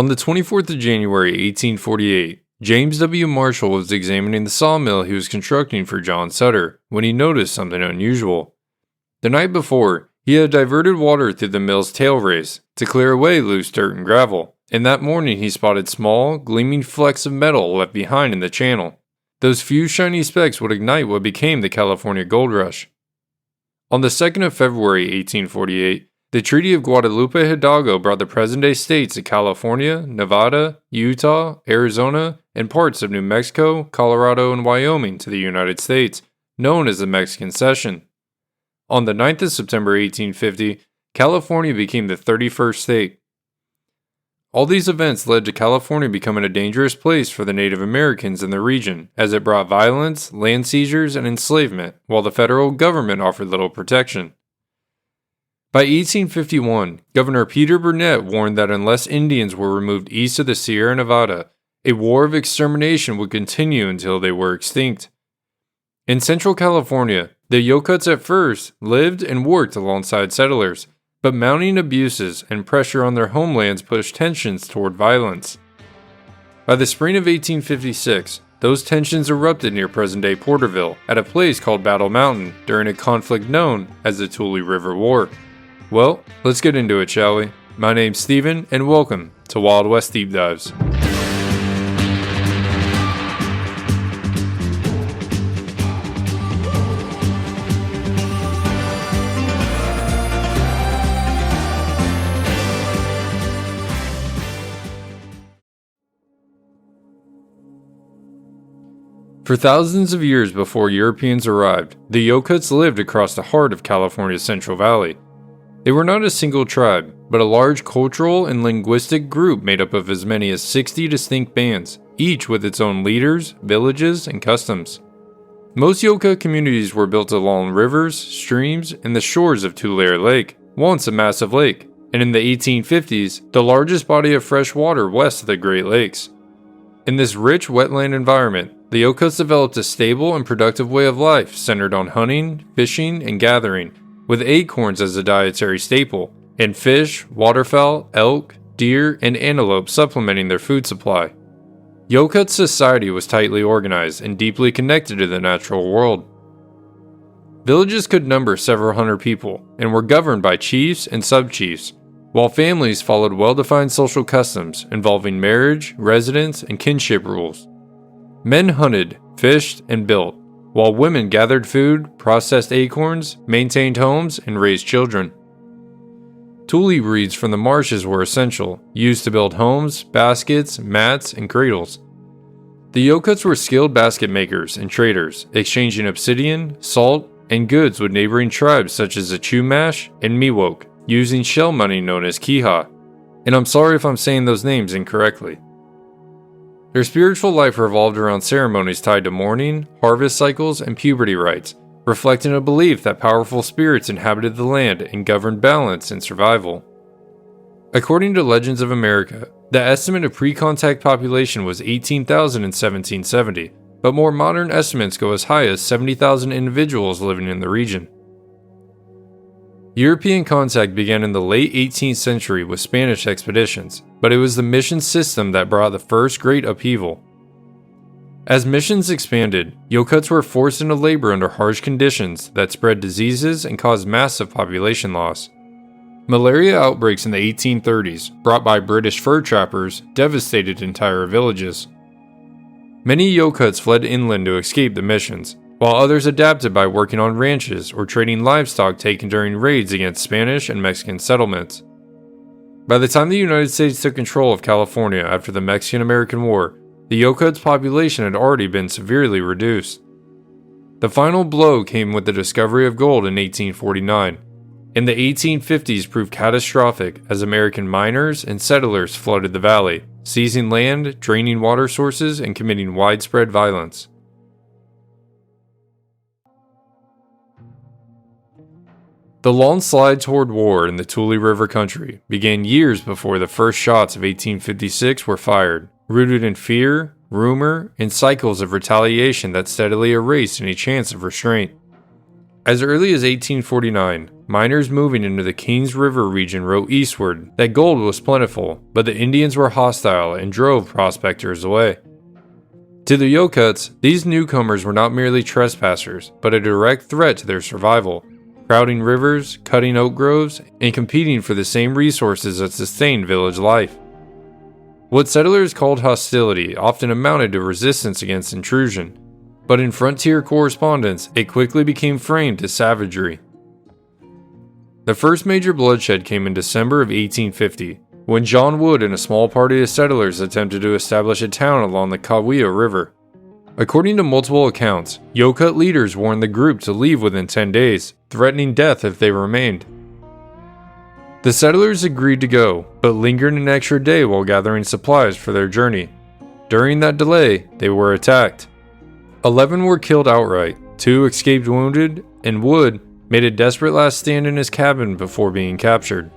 On the 24th of January, 1848, James W. Marshall was examining the sawmill he was constructing for John Sutter when he noticed something unusual. The night before, he had diverted water through the mill's tail race to clear away loose dirt and gravel, and that morning he spotted small, gleaming flecks of metal left behind in the channel. Those few shiny specks would ignite what became the California Gold Rush. On the 2nd of February, 1848, the Treaty of Guadalupe Hidalgo brought the present-day states of California, Nevada, Utah, Arizona, and parts of New Mexico, Colorado, and Wyoming to the United States, known as the Mexican Cession. On the 9th of September 1850, California became the 31st state. All these events led to California becoming a dangerous place for the Native Americans in the region, as it brought violence, land seizures, and enslavement, while the federal government offered little protection. By 1851, Governor Peter Burnett warned that unless Indians were removed east of the Sierra Nevada, a war of extermination would continue until they were extinct. In Central California, the Yokuts at first lived and worked alongside settlers, but mounting abuses and pressure on their homelands pushed tensions toward violence. By the spring of 1856, those tensions erupted near present-day Porterville at a place called Battle Mountain during a conflict known as the Tule River War. Well, let's get into it, shall we? My name's Steven, and welcome to Wild West Deep Dives. For thousands of years before Europeans arrived, the Yokuts lived across the heart of California's Central Valley. They were not a single tribe, but a large cultural and linguistic group made up of as many as 60 distinct bands, each with its own leaders, villages, and customs. Most Yokut communities were built along rivers, streams, and the shores of Tulare Lake, once a massive lake, and in the 1850s, the largest body of fresh water west of the Great Lakes. In this rich wetland environment, the Yokuts developed a stable and productive way of life centered on hunting, fishing, and gathering, with acorns as a dietary staple, and fish, waterfowl, elk, deer, and antelope supplementing their food supply. Yokut society was tightly organized and deeply connected to the natural world. Villages could number several hundred people and were governed by chiefs and sub-chiefs, while families followed well-defined social customs involving marriage, residence, and kinship rules. Men hunted, fished, and built, while women gathered food, processed acorns, maintained homes, and raised children. Tule reeds from the marshes were essential, used to build homes, baskets, mats, and cradles. The Yokuts were skilled basket makers and traders, exchanging obsidian, salt, and goods with neighboring tribes such as the Chumash and Miwok, using shell money known as Kiha. And I'm sorry if I'm saying those names incorrectly. Their spiritual life revolved around ceremonies tied to mourning, harvest cycles, and puberty rites, reflecting a belief that powerful spirits inhabited the land and governed balance and survival. According to Legends of America, the estimate of pre-contact population was 18,000 in 1770, but more modern estimates go as high as 70,000 individuals living in the region. European contact began in the late 18th century with Spanish expeditions, but it was the mission system that brought the first great upheaval. As missions expanded, Yokuts were forced into labor under harsh conditions that spread diseases and caused massive population loss. Malaria outbreaks in the 1830s, brought by British fur trappers, devastated entire villages. Many Yokuts fled inland to escape the missions, while others adapted by working on ranches or trading livestock taken during raids against Spanish and Mexican settlements. By the time the United States took control of California after the Mexican-American War, the Yokuts' population had already been severely reduced. The final blow came with the discovery of gold in 1849, and the 1850s proved catastrophic as American miners and settlers flooded the valley, seizing land, draining water sources, and committing widespread violence. The long slide toward war in the Tule River country began years before the first shots of 1856 were fired, rooted in fear, rumor, and cycles of retaliation that steadily erased any chance of restraint. As early as 1849, miners moving into the Kings River region wrote eastward that gold was plentiful, but the Indians were hostile and drove prospectors away. To the Yokuts, these newcomers were not merely trespassers, but a direct threat to their survival, crowding rivers, cutting oak groves, and competing for the same resources that sustained village life. What settlers called hostility often amounted to resistance against intrusion, but in frontier correspondence, it quickly became framed as savagery. The first major bloodshed came in December of 1850, when John Wood and a small party of settlers attempted to establish a town along the Kaweah River. According to multiple accounts, Yokut leaders warned the group to leave within 10 days, threatening death if they remained. The settlers agreed to go, but lingered an extra day while gathering supplies for their journey. During that delay, they were attacked. 11 were killed outright, 2 escaped wounded, and Wood made a desperate last stand in his cabin before being captured.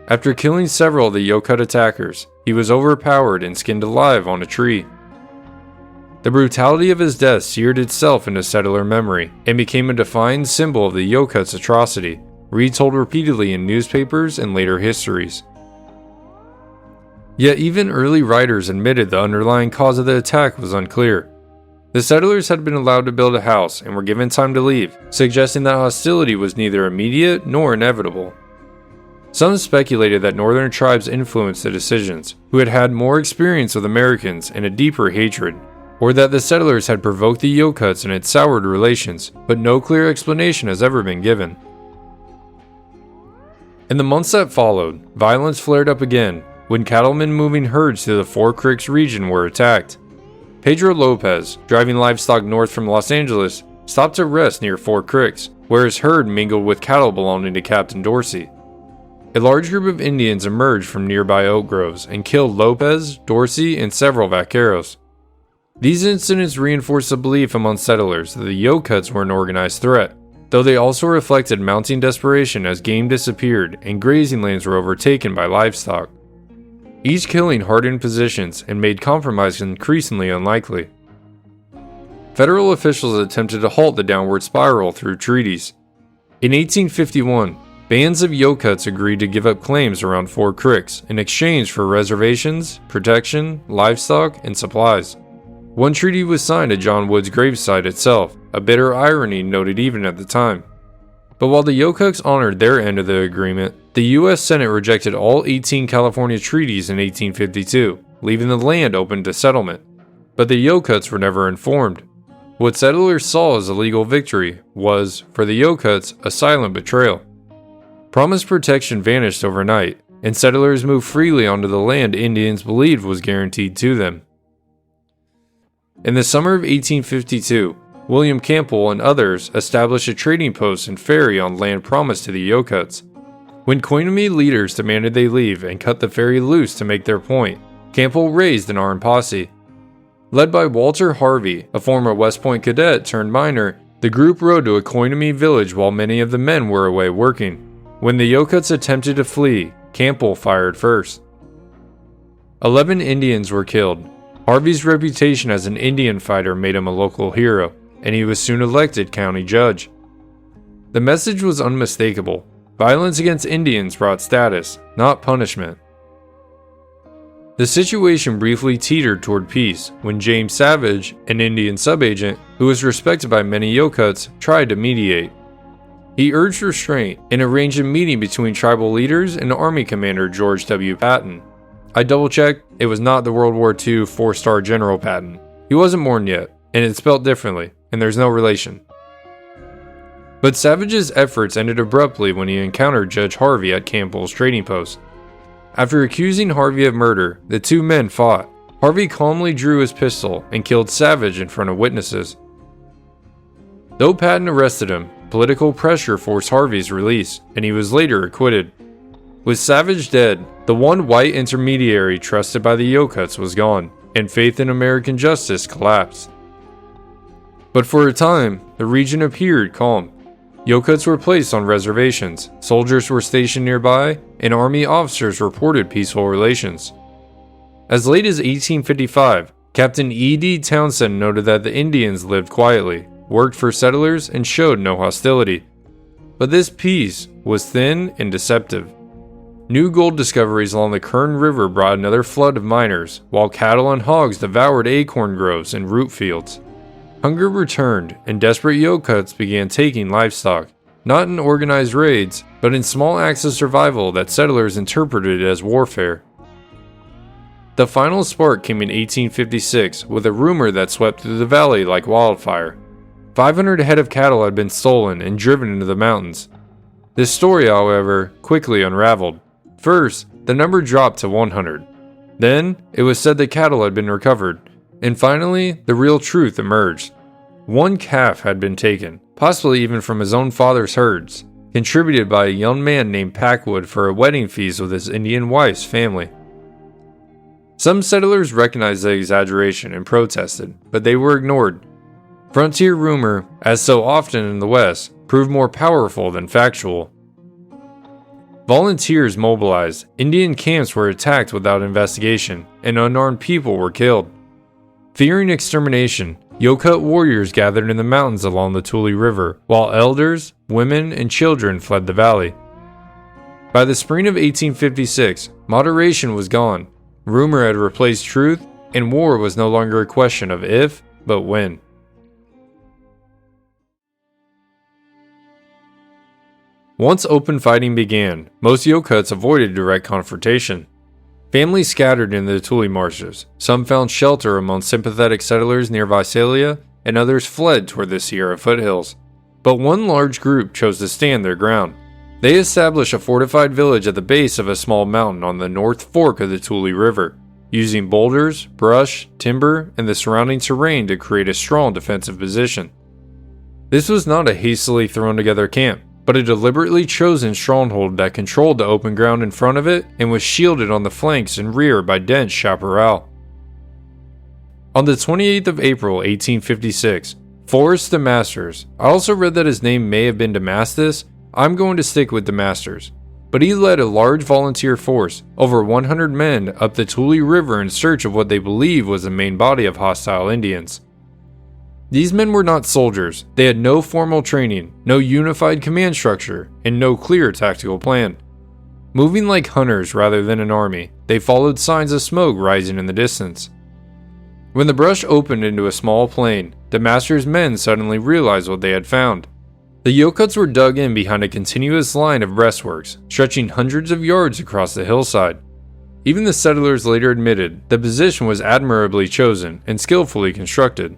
After killing several of the Yokut attackers, he was overpowered and skinned alive on a tree. The brutality of his death seared itself into settler memory and became a defining symbol of the Yokuts' atrocity, retold repeatedly in newspapers and later histories. Yet even early writers admitted the underlying cause of the attack was unclear. The settlers had been allowed to build a house and were given time to leave, suggesting that hostility was neither immediate nor inevitable. Some speculated that northern tribes influenced the decisions, who had had more experience with Americans and a deeper hatred, or that the settlers had provoked the Yokuts and had soured relations, but no clear explanation has ever been given. In the months that followed, violence flared up again when cattlemen moving herds to the Four Creeks region were attacked. Pedro Lopez, driving livestock north from Los Angeles, stopped to rest near Four Creeks, where his herd mingled with cattle belonging to Captain Dorsey. A large group of Indians emerged from nearby oak groves and killed Lopez, Dorsey, and several vaqueros. These incidents reinforced the belief among settlers that the Yokuts were an organized threat, though they also reflected mounting desperation as game disappeared and grazing lands were overtaken by livestock. Each killing hardened positions and made compromise increasingly unlikely. Federal officials attempted to halt the downward spiral through treaties. In 1851, bands of Yokuts agreed to give up claims around Four Creeks in exchange for reservations, protection, livestock, and supplies. One treaty was signed at John Wood's gravesite itself, a bitter irony noted even at the time. But while the Yokuts honored their end of the agreement, the U.S. Senate rejected all 18 California treaties in 1852, leaving the land open to settlement. But the Yokuts were never informed. What settlers saw as a legal victory was, for the Yokuts, a silent betrayal. Promised protection vanished overnight, and settlers moved freely onto the land Indians believed was guaranteed to them. In the summer of 1852, William Campbell and others established a trading post and ferry on land promised to the Yokuts. When Quinamee leaders demanded they leave and cut the ferry loose to make their point, Campbell raised an armed posse. Led by Walter Harvey, a former West Point cadet turned miner, the group rode to a Quinamee village while many of the men were away working. When the Yokuts attempted to flee, Campbell fired first. 11 Indians were killed. Harvey's reputation as an Indian fighter made him a local hero, and he was soon elected county judge. The message was unmistakable. Violence against Indians brought status, not punishment. The situation briefly teetered toward peace when James Savage, an Indian subagent who was respected by many Yokuts, tried to mediate. He urged restraint and arranged a meeting between tribal leaders and Army Commander George W. Patton. I double-checked, it was not the World War II 4-star General Patton. He wasn't born yet, and it's spelled differently, and there's no relation. But Savage's efforts ended abruptly when he encountered Judge Harvey at Campbell's trading post. After accusing Harvey of murder, the two men fought. Harvey calmly drew his pistol and killed Savage in front of witnesses. Though Patton arrested him, political pressure forced Harvey's release, and he was later acquitted. With Savage dead, the one white intermediary trusted by the Yokuts was gone, and faith in American justice collapsed. But for a time, the region appeared calm. Yokuts were placed on reservations, soldiers were stationed nearby, and Army officers reported peaceful relations. As late as 1855, Captain E.D. Townsend noted that the Indians lived quietly, worked for settlers, and showed no hostility. But this peace was thin and deceptive. New gold discoveries along the Kern River brought another flood of miners, while cattle and hogs devoured acorn groves and root fields. Hunger returned, and desperate Yokuts began taking livestock, not in organized raids, but in small acts of survival that settlers interpreted as warfare. The final spark came in 1856 with a rumor that swept through the valley like wildfire. 500 head of cattle had been stolen and driven into the mountains. This story, however, quickly unraveled. First, the number dropped to 100. Then, it was said that cattle had been recovered. And finally, the real truth emerged. One calf had been taken, possibly even from his own father's herds, contributed by a young man named Packwood for a wedding feast with his Indian wife's family. Some settlers recognized the exaggeration and protested, but they were ignored. Frontier rumor, as so often in the West, proved more powerful than factual. Volunteers mobilized, Indian camps were attacked without investigation, and unarmed people were killed. Fearing extermination, Yokut warriors gathered in the mountains along the Tule River, while elders, women, and children fled the valley. By the spring of 1856, moderation was gone, rumor had replaced truth, and war was no longer a question of if, but when. Once open fighting began, most Yokuts avoided direct confrontation. Families scattered in the Tule marshes. Some found shelter among sympathetic settlers near Visalia, and others fled toward the Sierra foothills. But one large group chose to stand their ground. They established a fortified village at the base of a small mountain on the north fork of the Tule River, using boulders, brush, timber, and the surrounding terrain to create a strong defensive position. This was not a hastily thrown together camp, but a deliberately chosen stronghold that controlled the open ground in front of it and was shielded on the flanks and rear by dense chaparral. On the 28th of April 1856, Forrest DeMasters, I also read that his name may have been DeMasters, I'm going to stick with DeMasters, but he led a large volunteer force, over 100 men, up the Tule River in search of what they believed was the main body of hostile Indians. These men were not soldiers, they had no formal training, no unified command structure, and no clear tactical plan. Moving like hunters rather than an army, they followed signs of smoke rising in the distance. When the brush opened into a small plain, DeMasters' men suddenly realized what they had found. The Yokuts were dug in behind a continuous line of breastworks, stretching hundreds of yards across the hillside. Even the settlers later admitted the position was admirably chosen and skillfully constructed.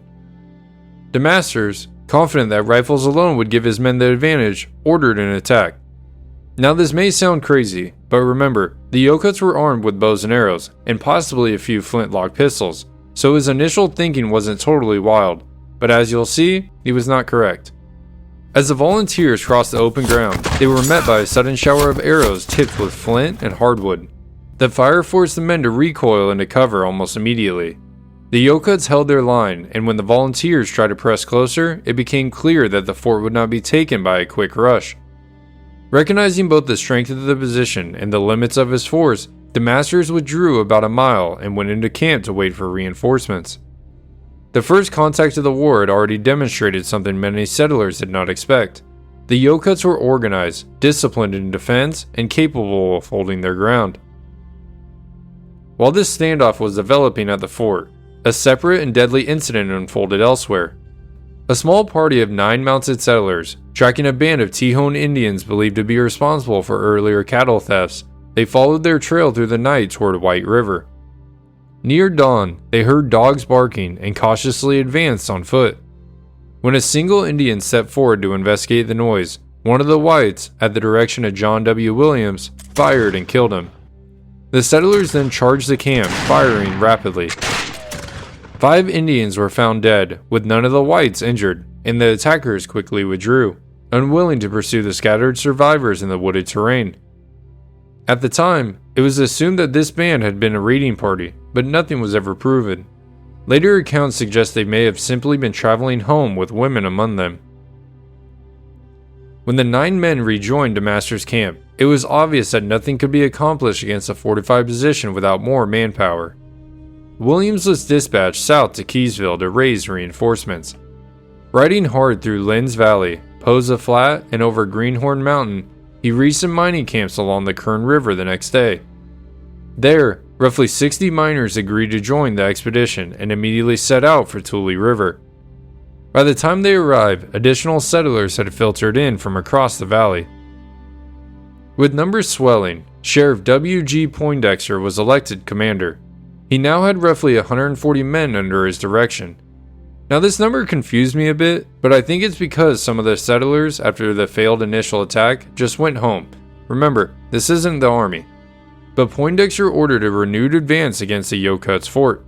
DeMasters, confident that rifles alone would give his men the advantage, ordered an attack. Now this may sound crazy, but remember, the Yokuts were armed with bows and arrows, and possibly a few flintlock pistols, so his initial thinking wasn't totally wild, but as you'll see, he was not correct. As the volunteers crossed the open ground, they were met by a sudden shower of arrows tipped with flint and hardwood. The fire forced the men to recoil into cover almost immediately. The Yokuts held their line, and when the volunteers tried to press closer, it became clear that the fort would not be taken by a quick rush. Recognizing both the strength of the position and the limits of his force, DeMasters withdrew about a mile and went into camp to wait for reinforcements. The first contact of the war had already demonstrated something many settlers did not expect. The Yokuts were organized, disciplined in defense, and capable of holding their ground. While this standoff was developing at the fort, a separate and deadly incident unfolded elsewhere. A small party of 9 mounted settlers, tracking a band of Tejon Indians believed to be responsible for earlier cattle thefts, they followed their trail through the night toward White River. Near dawn, they heard dogs barking and cautiously advanced on foot. When a single Indian stepped forward to investigate the noise, one of the whites, at the direction of John W. Williams, fired and killed him. The settlers then charged the camp, firing rapidly. 5 Indians were found dead, with none of the whites injured, and the attackers quickly withdrew, unwilling to pursue the scattered survivors in the wooded terrain. At the time, it was assumed that this band had been a raiding party, but nothing was ever proven. Later accounts suggest they may have simply been traveling home with women among them. When the 9 men rejoined DeMasters' camp, it was obvious that nothing could be accomplished against a fortified position without more manpower. Williams was dispatched south to Keysville to raise reinforcements. Riding hard through Lynn's Valley, Poza Flat, and over Greenhorn Mountain, he reached some mining camps along the Kern River the next day. There, roughly 60 miners agreed to join the expedition and immediately set out for Tule River. By the time they arrived, additional settlers had filtered in from across the valley. With numbers swelling, Sheriff W.G. Poindexter was elected commander. He now had roughly 140 men under his direction. Now this number confused me a bit, but I think it's because some of the settlers, after the failed initial attack, just went home. Remember, this isn't the army. But Poindexter ordered a renewed advance against the Yokuts fort.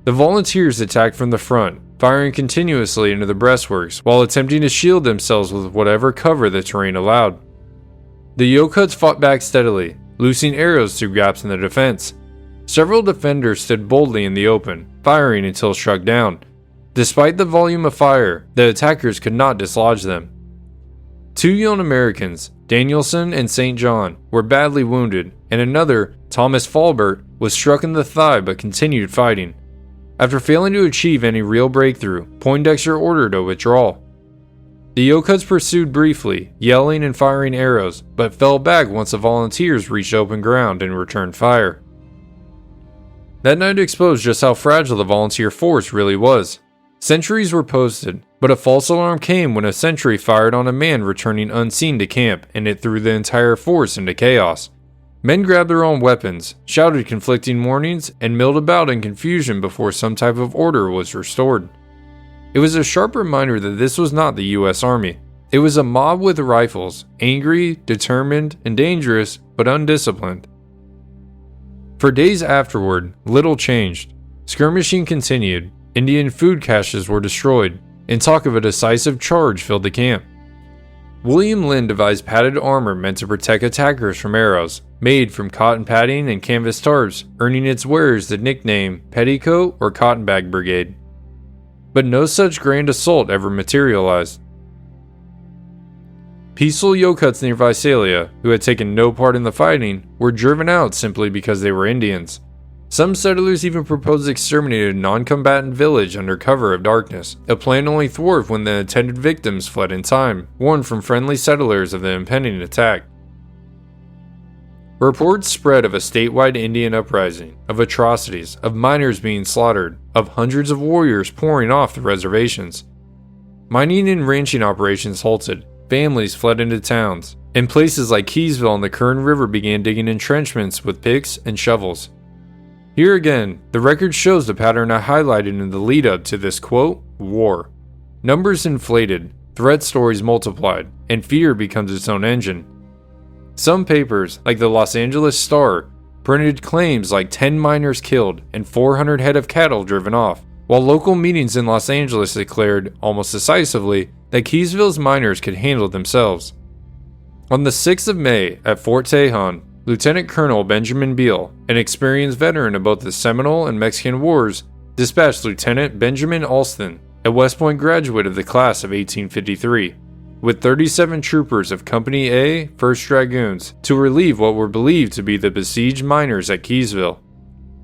The volunteers attacked from the front, firing continuously into the breastworks while attempting to shield themselves with whatever cover the terrain allowed. The Yokuts fought back steadily, loosing arrows through gaps in the defense. Several defenders stood boldly in the open, firing until struck down. Despite the volume of fire, the attackers could not dislodge them. 2 young Americans, Danielson and St. John, were badly wounded, and another, Thomas Falbert, was struck in the thigh but continued fighting. After failing to achieve any real breakthrough, Poindexter ordered a withdrawal. The Yokuts pursued briefly, yelling and firing arrows, but fell back once the volunteers reached open ground and returned fire. That night exposed just how fragile the volunteer force really was. Sentries were posted, but a false alarm came when a sentry fired on a man returning unseen to camp, and it threw the entire force into chaos. Men grabbed their own weapons, shouted conflicting warnings, and milled about in confusion before some type of order was restored. It was a sharp reminder that this was not the U.S. Army. It was a mob with rifles, angry, determined, and dangerous, but undisciplined. For days afterward, little changed. Skirmishing continued, Indian food caches were destroyed, and talk of a decisive charge filled the camp. William Lynn devised padded armor meant to protect attackers from arrows, made from cotton padding and canvas tarps, earning its wearers the nickname Petticoat or Cotton Bag Brigade. But no such grand assault ever materialized. Peaceful Yokuts near Visalia, who had taken no part in the fighting, were driven out simply because they were Indians. Some settlers even proposed exterminating a non-combatant village under cover of darkness, a plan only thwarted when the intended victims fled in time, warned from friendly settlers of the impending attack. Reports spread of a statewide Indian uprising, of atrocities, of miners being slaughtered, of hundreds of warriors pouring off the reservations. Mining and ranching operations halted, families fled into towns, and places like Keysville and the Kern River began digging entrenchments with picks and shovels. Here again, the record shows the pattern I highlighted in the lead-up to this, quote, war. Numbers inflated, threat stories multiplied, and fear becomes its own engine. Some papers, like the Los Angeles Star, printed claims like 10 miners killed and 400 head of cattle driven off, while local meetings in Los Angeles declared, almost decisively, that Keysville's miners could handle themselves. On the 6th of May, at Fort Tejon, Lieutenant Colonel Benjamin Beale, an experienced veteran of both the Seminole and Mexican Wars, dispatched Lieutenant Benjamin Alston, a West Point graduate of the class of 1853, with 37 troopers of Company A, 1st Dragoons, to relieve what were believed to be the besieged miners at Keysville.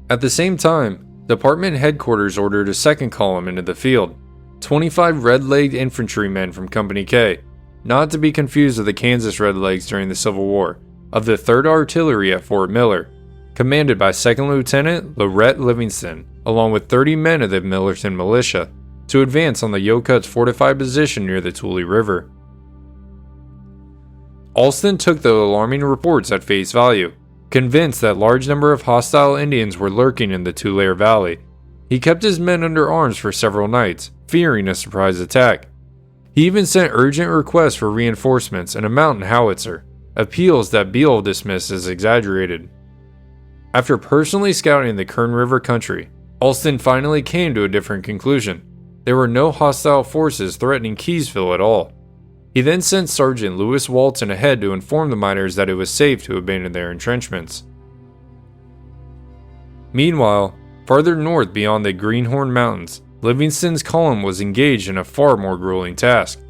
At the same time, Department headquarters ordered a second column into the field, 25 red-legged infantrymen from Company K, not to be confused with the Kansas Redlegs during the Civil War, of the 3rd Artillery at Fort Miller, commanded by 2nd Lieutenant Lorette Livingston, along with 30 men of the Millerton Militia, to advance on the Yokuts' fortified position near the Tule River. Alston took the alarming reports at face value. Convinced that large number of hostile Indians were lurking in the Tule Valley, he kept his men under arms for several nights, fearing a surprise attack. He even sent urgent requests for reinforcements and a mountain howitzer, appeals that Beale dismissed as exaggerated. After personally scouting the Kern River country, Alston finally came to a different conclusion. There were no hostile forces threatening Keysville at all. He then sent Sergeant Lewis Walton ahead to inform the miners that it was safe to abandon their entrenchments. Meanwhile, farther north beyond the Greenhorn Mountains, Livingston's column was engaged in a far more grueling task.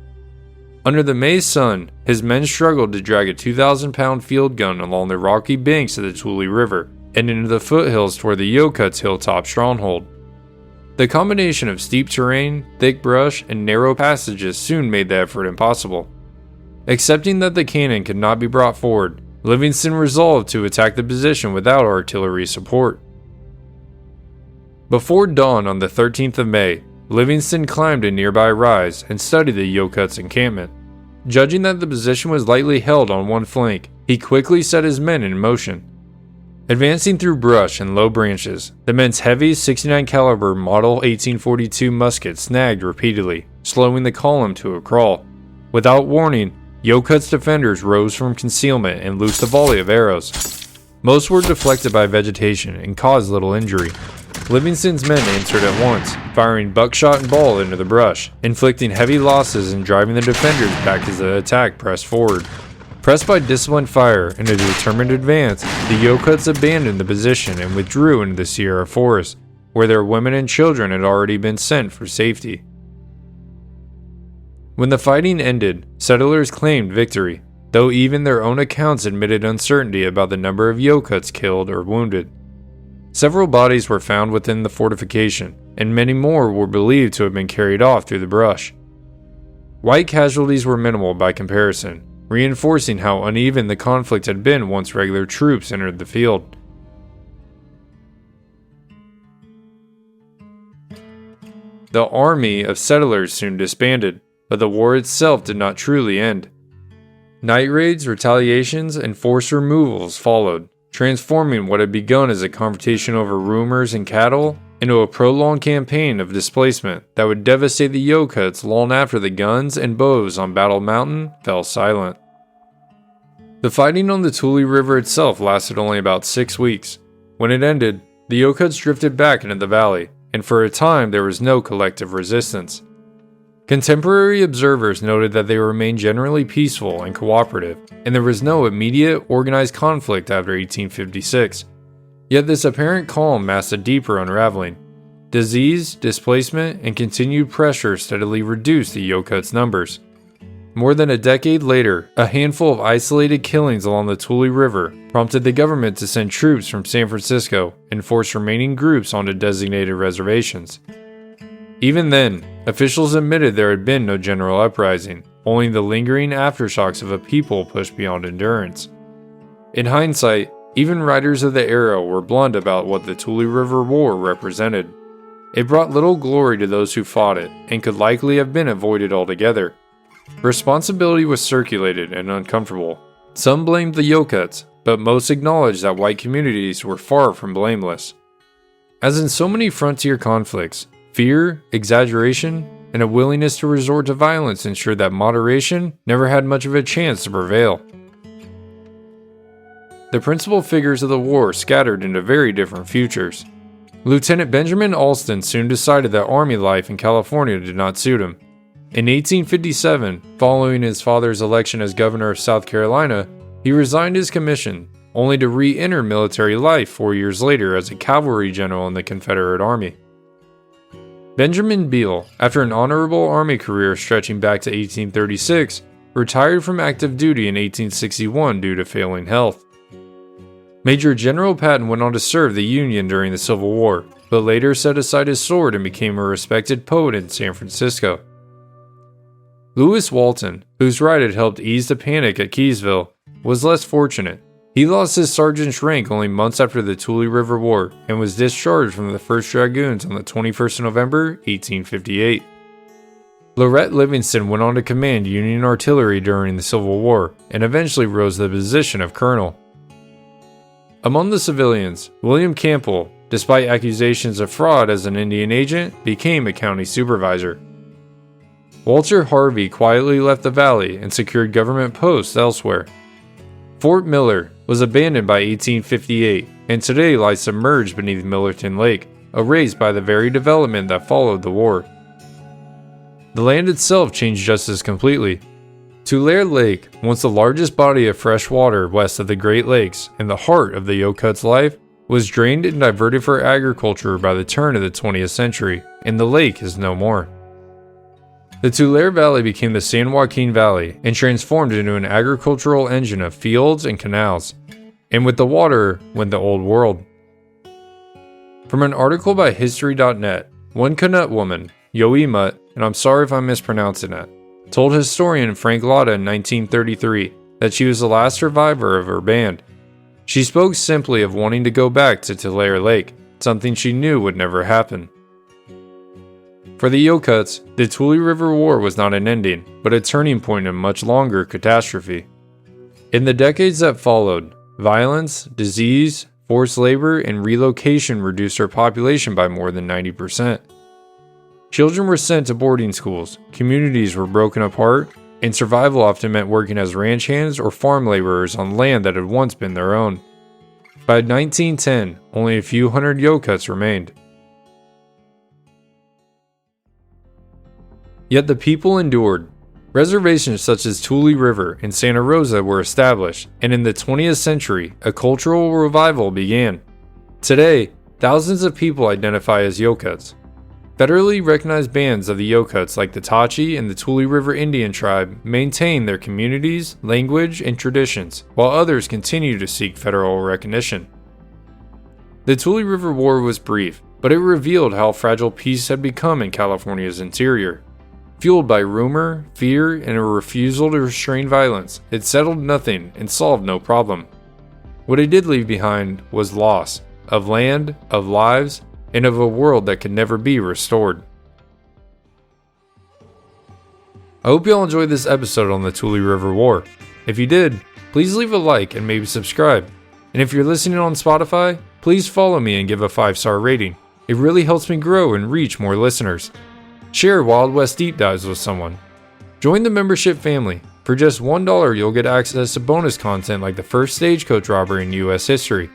Under the May sun, his men struggled to drag a 2,000-pound field gun along the rocky banks of the Tule River and into the foothills toward the Yokuts' hilltop stronghold. The combination of steep terrain, thick brush, and narrow passages soon made the effort impossible. Accepting that the cannon could not be brought forward, Livingston resolved to attack the position without artillery support. Before dawn on the 13th of May, Livingston climbed a nearby rise and studied the Yokuts' encampment. Judging that the position was lightly held on one flank, he quickly set his men in motion. Advancing through brush and low branches, the men's heavy 69 caliber Model 1842 muskets snagged repeatedly, slowing the column to a crawl. Without warning, Yokuts' defenders rose from concealment and loosed a volley of arrows. Most were deflected by vegetation and caused little injury. Livingston's men answered at once, firing buckshot and ball into the brush, inflicting heavy losses and driving the defenders back as the attack pressed forward. Pressed by disciplined fire and a determined advance, the Yokuts abandoned the position and withdrew into the Sierra Forest, where their women and children had already been sent for safety. When the fighting ended, settlers claimed victory, though even their own accounts admitted uncertainty about the number of Yokuts killed or wounded. Several bodies were found within the fortification, and many more were believed to have been carried off through the brush. White casualties were minimal by comparison, reinforcing how uneven the conflict had been once regular troops entered the field. The army of settlers soon disbanded, but the war itself did not truly end. Night raids, retaliations, and forced removals followed, transforming what had begun as a confrontation over rumors and cattle into a prolonged campaign of displacement that would devastate the Yokuts long after the guns and bows on Battle Mountain fell silent. The fighting on the Tule River itself lasted only about 6 weeks. When it ended, the Yokuts drifted back into the valley, and for a time there was no collective resistance. Contemporary observers noted that they remained generally peaceful and cooperative, and there was no immediate organized conflict after 1856. Yet this apparent calm masked a deeper unraveling. Disease, displacement, and continued pressure steadily reduced the Yokuts' numbers. More than a decade later, a handful of isolated killings along the Tule River prompted the government to send troops from San Francisco and force remaining groups onto designated reservations. Even then, officials admitted there had been no general uprising, only the lingering aftershocks of a people pushed beyond endurance. In hindsight, even writers of the era were blunt about what the Tule River War represented. It brought little glory to those who fought it, and could likely have been avoided altogether. Responsibility was circulated and uncomfortable. Some blamed the Yokuts, but most acknowledged that white communities were far from blameless. As in so many frontier conflicts, fear, exaggeration, and a willingness to resort to violence ensured that moderation never had much of a chance to prevail. The principal figures of the war scattered into very different futures. Lieutenant Benjamin Alston soon decided that army life in California did not suit him. In 1857, following his father's election as governor of South Carolina, he resigned his commission, only to re-enter military life 4 years later as a cavalry general in the Confederate Army. Benjamin Beale, after an honorable Army career stretching back to 1836, retired from active duty in 1861 due to failing health. Major General Patton went on to serve the Union during the Civil War, but later set aside his sword and became a respected poet in San Francisco. Lewis Walton, whose ride had helped ease the panic at Keysville, was less fortunate. He lost his sergeant's rank only months after the Tule River War and was discharged from the 1st Dragoons on the 21st of November, 1858. Lorette Livingston went on to command Union artillery during the Civil War and eventually rose to the position of colonel. Among the civilians, William Campbell, despite accusations of fraud as an Indian agent, became a county supervisor. Walter Harvey quietly left the valley and secured government posts elsewhere. Fort Miller was abandoned by 1858 and today lies submerged beneath Millerton Lake, erased by the very development that followed the war. The land itself changed just as completely. Tulare Lake, once the largest body of fresh water west of the Great Lakes and the heart of the Yokuts' life, was drained and diverted for agriculture by the turn of the 20th century, and the lake is no more. The Tulare Valley became the San Joaquin Valley and transformed into an agricultural engine of fields and canals. And with the water went the Old World. From an article by History.net, One Kunut woman, Yoemut, and I'm sorry if I'm mispronouncing it, told historian Frank Latta in 1933 that she was the last survivor of her band. She spoke simply of wanting to go back to Tulare Lake, something she knew would never happen. For the Yokuts, the Tule River War was not an ending, but a turning point in a much longer catastrophe. In the decades that followed, violence, disease, forced labor, and relocation reduced their population by more than 90%. Children were sent to boarding schools, communities were broken apart, and survival often meant working as ranch hands or farm laborers on land that had once been their own. By 1910, only a few hundred Yokuts remained. Yet the people endured. Reservations such as Tule River and Santa Rosa were established, and in the 20th century, a cultural revival began. Today, thousands of people identify as Yokuts. Federally recognized bands of the Yokuts like the Tachi and the Tule River Indian tribe maintain their communities, language, and traditions, while others continue to seek federal recognition. The Tule River War was brief, but it revealed how fragile peace had become in California's interior. Fueled by rumor, fear, and a refusal to restrain violence, it settled nothing and solved no problem. What it did leave behind was loss of land, of lives, and of a world that could never be restored. I hope y'all enjoyed this episode on the Tule River War. If you did, please leave a like and maybe subscribe. And if you're listening on Spotify, please follow me and give a 5-star rating. It really helps me grow and reach more listeners. Share Wild West Deep Dives with someone. Join the membership family. For just $1, you'll get access to bonus content like the first stagecoach robbery in U.S. history.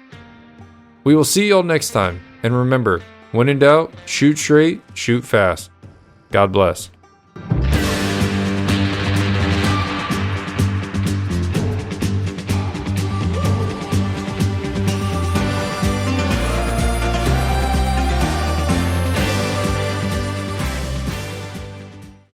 We will see y'all next time, and remember, when in doubt, shoot straight, shoot fast. God bless.